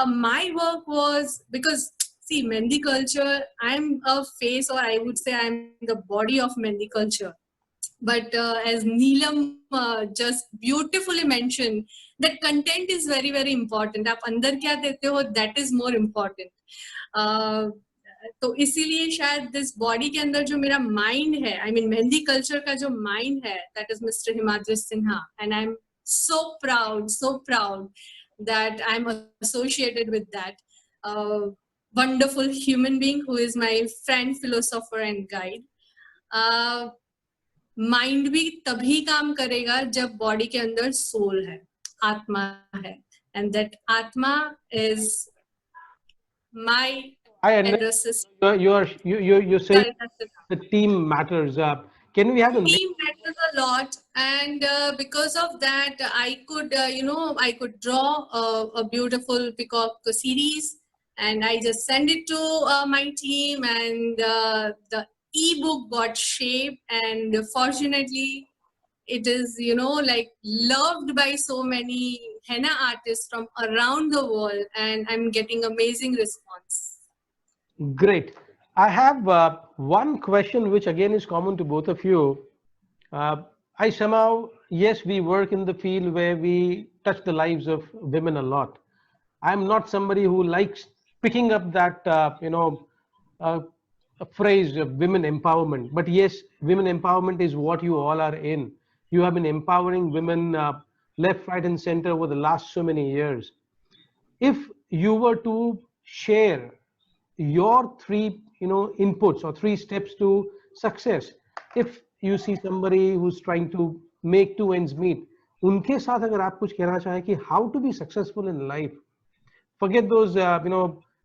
my work was, because see, Mehndi culture, I'm a face, or I would say I'm the body of Mehndi culture. But as Neelam just beautifully mentioned, that content is very, very important. आप अंदर क्या देते हो, that is more important. तो इसीलिए शायद this body के अंदर जो मेरा mind है, I mean Mehndi culture का जो mind है, that is Mr. Himadri Sinha, and I'm so proud that I'm associated with that wonderful human being who is my friend, philosopher and guide. Mind भी तभी काम करेगा जब body के अंदर सोल है, आत्मा है, एंड दैट आत्मा is my system. You're saying the team matters. Can we have a team matters a lot, and because of that I could I could draw a beautiful peacock series, and I just send it to my team, and the ebook got shaped, and fortunately it is like loved by so many henna artists from around the world, and I'm getting amazing response. Great. I have one question which again is common to both of you. I somehow, yes, we work in the field where we touch the lives of women a lot. I'm not somebody who likes picking up that a phrase of women empowerment, but yes, women empowerment is what you all are in. You have been empowering women left, right, and center over the last so many years. If you were to share your three inputs or 3 steps to success, if you see somebody who's trying to make 2 ends meet, उनके साथ अगर आप कुछ कहना चाहें कि how to be successful in life, forget those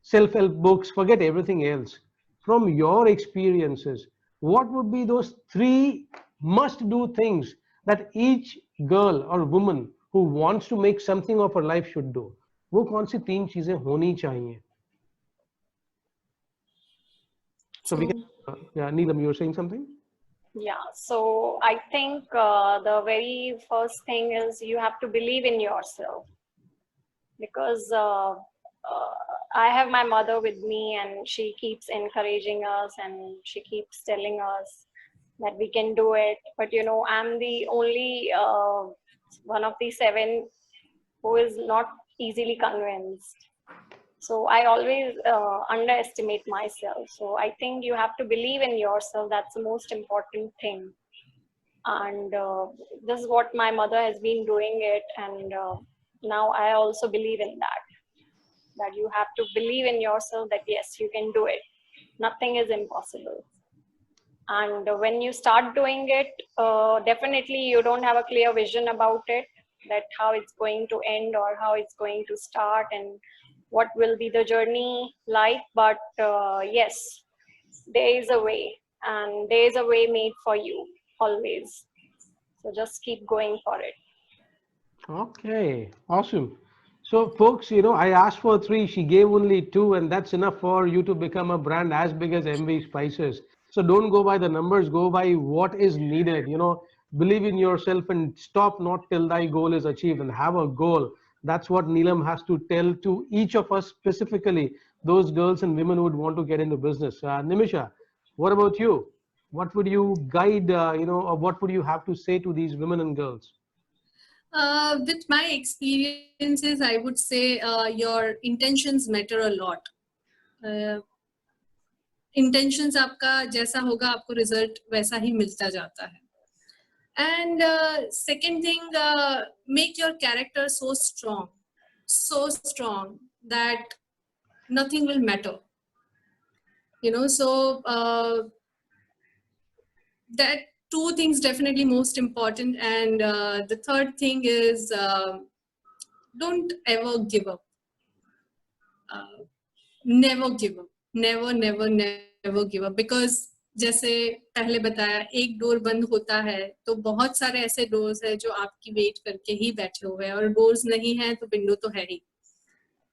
self-help books, forget everything else. From your experiences, what would be those 3 must-do things that each girl or woman who wants to make something of her life should do? वो कौन सी 3 चीजें होनी चाहिए? So we can, Neelam, you were saying something? Yeah, so I think the very first thing is you have to believe in yourself, because I have my mother with me, and she keeps encouraging us, and she keeps telling us that we can do it. But I'm the only one of the 7 who is not easily convinced. So I always underestimate myself. So I think you have to believe in yourself. That's the most important thing. And this is what my mother has been doing it. And now I also believe in that. that you have to believe in yourself that yes, you can do it. Nothing is impossible. And when you start doing it, definitely you don't have a clear vision about it, that how it's going to end or how it's going to start and what will be the journey like. But yes, there is a way, and there is a way made for you always. So just keep going for it. Okay, awesome. So, folks, I asked for three, she gave only two, and that's enough for you to become a brand as big as MV Spices. So, don't go by the numbers, go by what is needed. Believe in yourself and stop not till thy goal is achieved, and have a goal. That's what Neelam has to tell to each of us, specifically those girls and women who would want to get into business. Nimisha, what about you? What would you guide, or what would you have to say to these women and girls? With my experiences, I would say your intentions matter a lot. Intentions आपका जैसा होगा, आपको result वैसा ही मिलता जाता है. And second thing, make your character so strong that nothing will matter. So that two things definitely most important. And the third thing is don't ever give up. Never give up. Never give up. Because जैसे पहले बताया, एक door बंद होता है तो बहुत सारे ऐसे डोर्स है जो आपकी वेट करके ही बैठे हुए हैं, और डोर्स नहीं है तो विंडो तो है ही.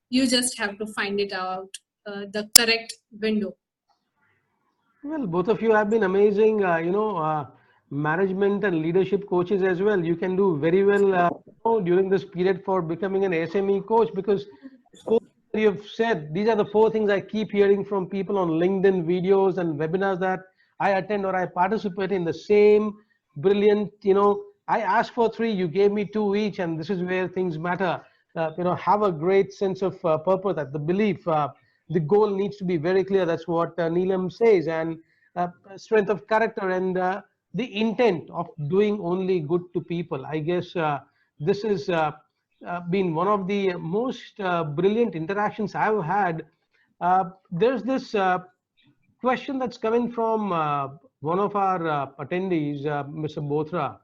You just have to find it out, the correct window. Well, both of you have been amazing, management and leadership coaches as well. You can do very well during this period for becoming an SME coach, because you've said these are the four things I keep hearing from people on LinkedIn videos and webinars that I attend or I participate in. The same brilliant, I asked for three, you gave me two each, and this is where things matter. Have a great sense of purpose, that the belief, the goal needs to be very clear. That's what Neelam says, and strength of character, and the intent of doing only good to people. I guess this has been one of the most brilliant interactions I've had. There's this question that's coming from one of our attendees, Mr. Bothra.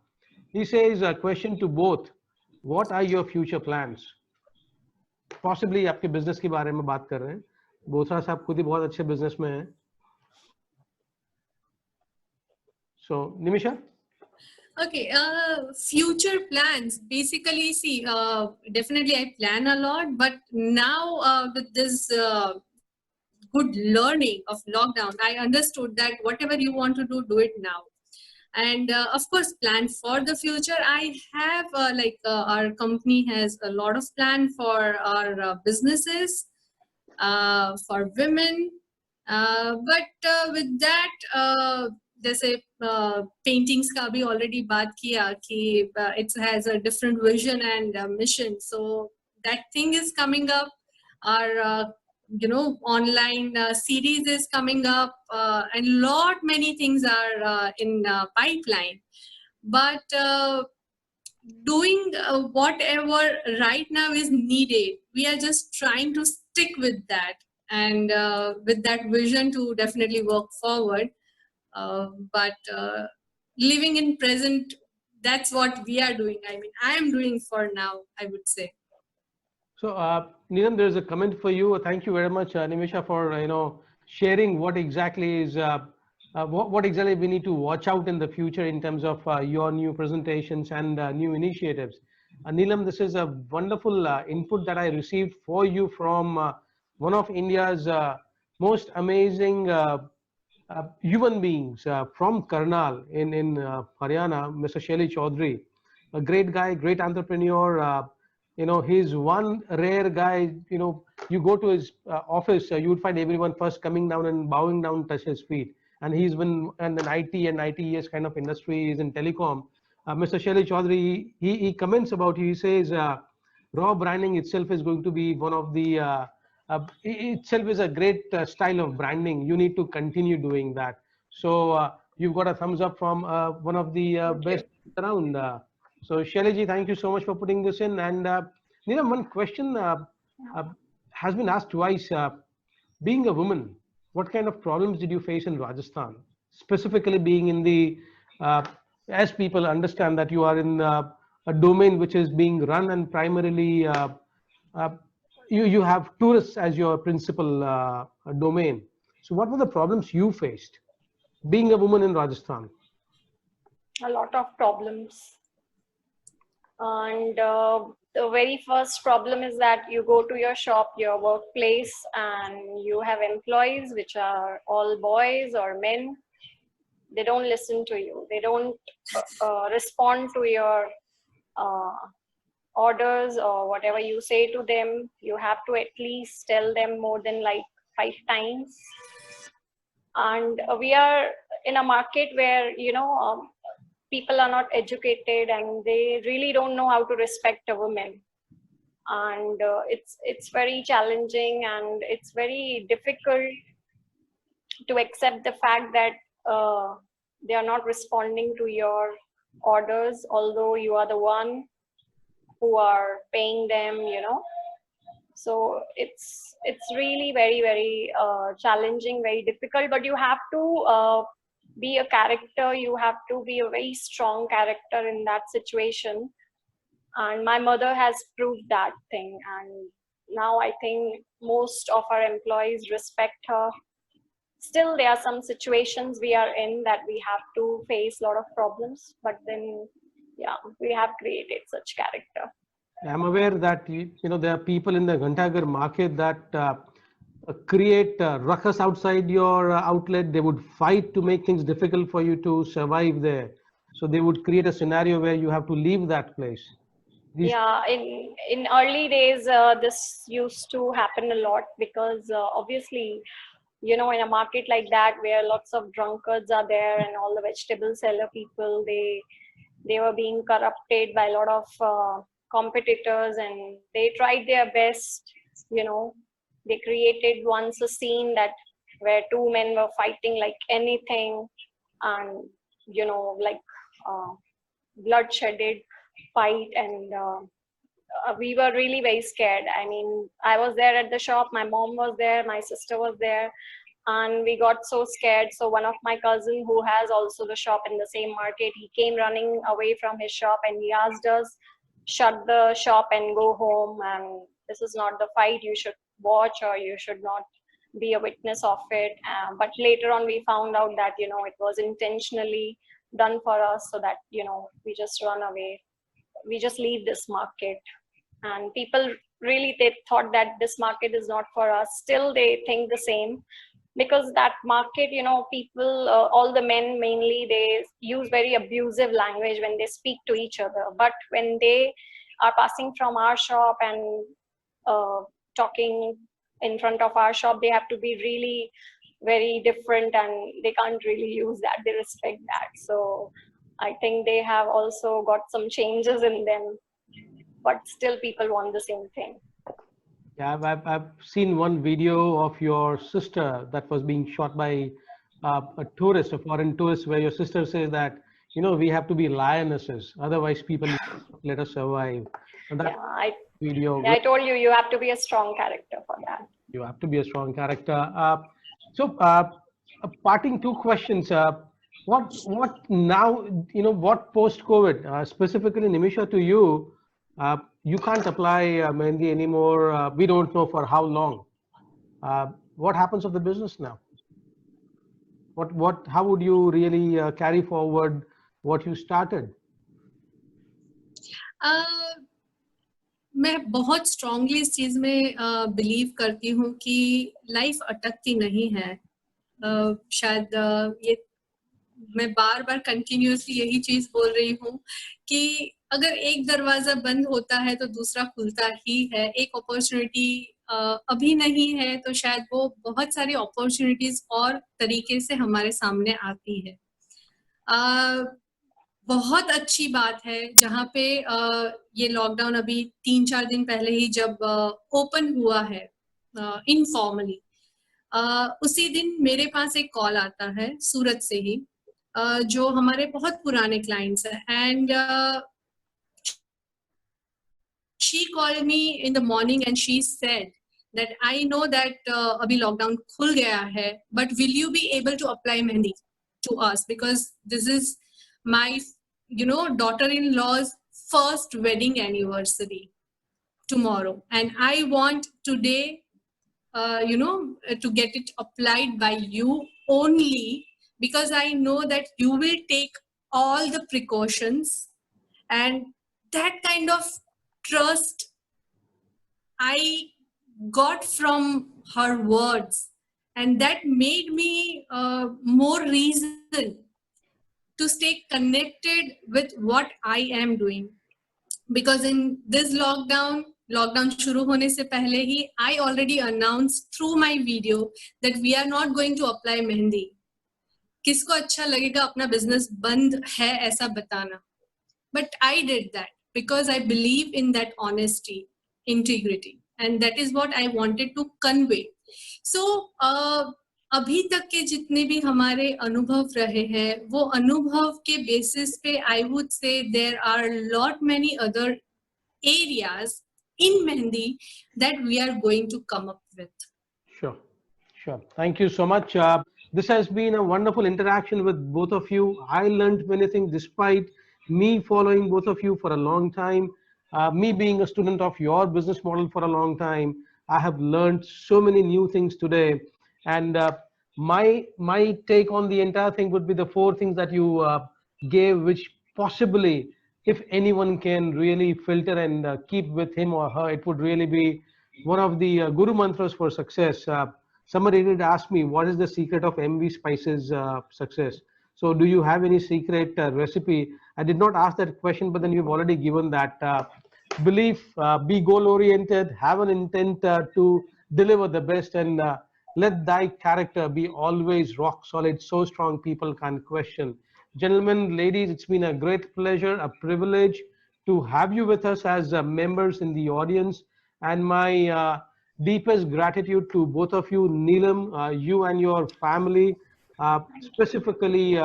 He says, a question to both. What are your future plans? Possibly आपके business के बारे में बात कर रहे हैं. बोथरा साहब खुद ही बहुत अच्छे business में हैं. So, Nimisha? Okay, future plans. Basically, see, definitely I plan a lot, but now with this good learning of lockdown, I understood that whatever you want to do it now. And of course, plan for the future. I have our company has a lot of plan for our businesses, for women. But with that, जैसे paintings का भी already बात किया कि it has a different vision and mission. So that thing is coming up. Our online series is coming up, and many things are in pipeline. But doing whatever right now is needed, we are just trying to stick with that, and with that vision to definitely work forward. But living in present, that's what we are doing. I mean, I am doing for now, I would say. So, Neelam, there's a comment for you. Thank you very much, Nimisha, for sharing what exactly is what exactly we need to watch out in the future in terms of your new presentations and new initiatives. Neelam, this is a wonderful input that I received for you from one of India's most amazing human beings from Karnal in Haryana, Mr. Shaili Chaudhary, a great guy, great entrepreneur. He's one rare guy. You go to his office, you would find everyone first coming down and bowing down, touch his feet. And he's been in an IT and ITES kind of industry. He's in telecom. Mr. Shaili Chaudhary, he comments about, he says, raw branding itself is going to be one of the itself is a great style of branding. You need to continue doing that. So you've got a thumbs up from one of the best around. So Shaili ji, thank you so much for putting this in. And Neelam, one question: has been asked twice. Being a woman, what kind of problems did you face in Rajasthan? Specifically being in the, as people understand that you are in a domain which is being run and primarily uh, you have tourists as your principal domain. So what were the problems you faced being a woman in Rajasthan? A lot of problems. And the very first problem is that you go to your shop, your workplace, and you have employees which are all boys or men. They don't listen to you. They don't respond to your orders or whatever you say to them. You have to at least tell them more than like 5 times. And we are in a market where, you know, people are not educated and they really don't know how to respect a woman. And it's very challenging, and it's very difficult to accept the fact that they are not responding to your orders, although you are the one who are paying them, you know. So it's really very challenging, very difficult, but you have to be a character. You have to be a very strong character in that situation. And my mother has proved that thing. And now I think most of our employees respect her. Still, there are some situations we are in that we have to face a lot of problems, but then, yeah, we have created such character. I'm aware that you know there are people in the Ghantaghar market that create ruckus outside your outlet. They would fight to make things difficult for you to survive there. So they would create a scenario where you have to leave that place. Yeah, in early days, this used to happen a lot because obviously, you know, in a market like that where lots of drunkards are there and all the vegetable seller people, they were being corrupted by a lot of competitors, and they tried their best. You know, they created once a scene that where 2 men were fighting like anything, and you know, like bloodshedded fight, and we were really very scared. I mean, I was there at the shop, my mom was there, my sister was there, and we got so scared. So one of my cousin who has also the shop in the same market, he came running away from his shop and he asked us, shut the shop and go home, and this is not the fight you should watch, or you should not be a witness of it. But later on we found out that, you know, it was intentionally done for us so that, you know, we just run away, we just leave this market. And people really, they thought that this market is not for us. Still they think the same, because that market, you know, people, all the men mainly, they use very abusive language when they speak to each other. But when they are passing from our shop and talking in front of our shop, they have to be really very different, and they can't really use that. They respect that. So I think they have also got some changes in them, but still people want the same thing. Yeah, I've seen one video of your sister that was being shot by a tourist, a foreign tourist, where your sister says that, you know, we have to be lionesses, otherwise people let us survive. And that video. I told you, you have to be a strong character for that. You have to be a strong character. So, parting 2 questions. What now? You know, what post-COVID, specifically Nimisha, to you? You can't apply Mehendi anymore. We don't know for how long. What happens of the business now? How would you really carry forward what you started? मैं बहुत strongly इस चीज में believe करती हूँ कि life अटकती नहीं है. शायद ये मैं बार बार कंटिन्यूअसली यही चीज बोल रही हूँ कि अगर एक दरवाजा बंद होता है तो दूसरा खुलता ही है. एक अपॉर्चुनिटी अभी नहीं है तो शायद वो बहुत सारी अपॉर्चुनिटीज और तरीके से हमारे सामने आती है. बहुत अच्छी बात है जहाँ पे ये लॉकडाउन अभी 3-4 दिन पहले ही जब ओपन हुआ है इनफॉर्मली, उसी दिन मेरे पास एक कॉल आता है सूरत से ही, जो हमारे बहुत पुराने क्लाइंट्स हैं. And she called me in the morning and she said that I know that abhi lockdown khul gaya hai, but will you be able to apply mehndi to us? Because this is my, daughter-in-law's first wedding anniversary tomorrow, and I want today, to get it applied by you only, because I know that you will take all the precautions, and that kind of trust I got from her words, and that made me more reason to stay connected with what I am doing. Because in this lockdown shuru hone se pehle hi, I already announced through my video that we are not going to apply mehendi. किसको अच्छा लगेगा अपना business बंद है ऐसा बताना, but I did that because I believe in that honesty, integrity, and that is what I wanted to convey. So अभी तक के जितने भी हमारे अनुभव रहे हैं, वो अनुभव के बेसिस पे I would say there are lot many other areas in Mehndi that we are going to come up with. Sure, sure. Thank you so much. This has been a wonderful interaction with both of you. I learned many things despite me following both of you for a long time. Me being a student of your business model for a long time, I have learned so many new things today. And my take on the entire thing would be the 4 things that you gave, which possibly, if anyone can really filter and keep with him or her, it would really be one of the guru mantras for success. Somebody did ask me, what is the secret of MV Spices success? So do you have any secret recipe? I did not ask that question, but then you've already given that. Belief, be goal oriented, have an intent to deliver the best, and let thy character be always rock solid, so strong people can't question. Gentlemen, ladies, it's been a great pleasure, a privilege to have you with us as members in the audience, and my deepest gratitude to both of you, Neelam, you and your family, specifically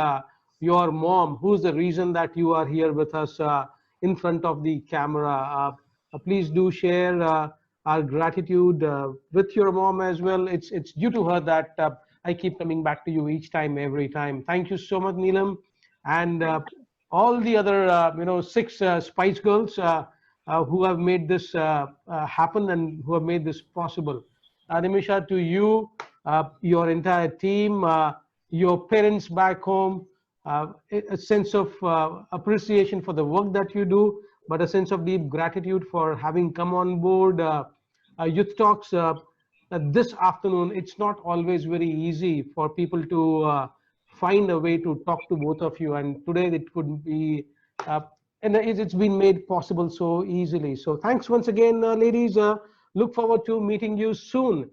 your mom, who's the reason that you are here with us in front of the camera. Please do share our gratitude with your mom as well. It's due to her that I keep coming back to you each time, every time. Thank you so much, Neelam, and all the other 6 Spice Girls who have made this happen and who have made this possible. Nimisha, to you, your entire team, your parents back home, a sense of appreciation for the work that you do, but a sense of deep gratitude for having come on board Youth Talks this afternoon. It's not always very easy for people to find a way to talk to both of you, and today it could be and it's been made possible so easily. So thanks once again, ladies. Look forward to meeting you soon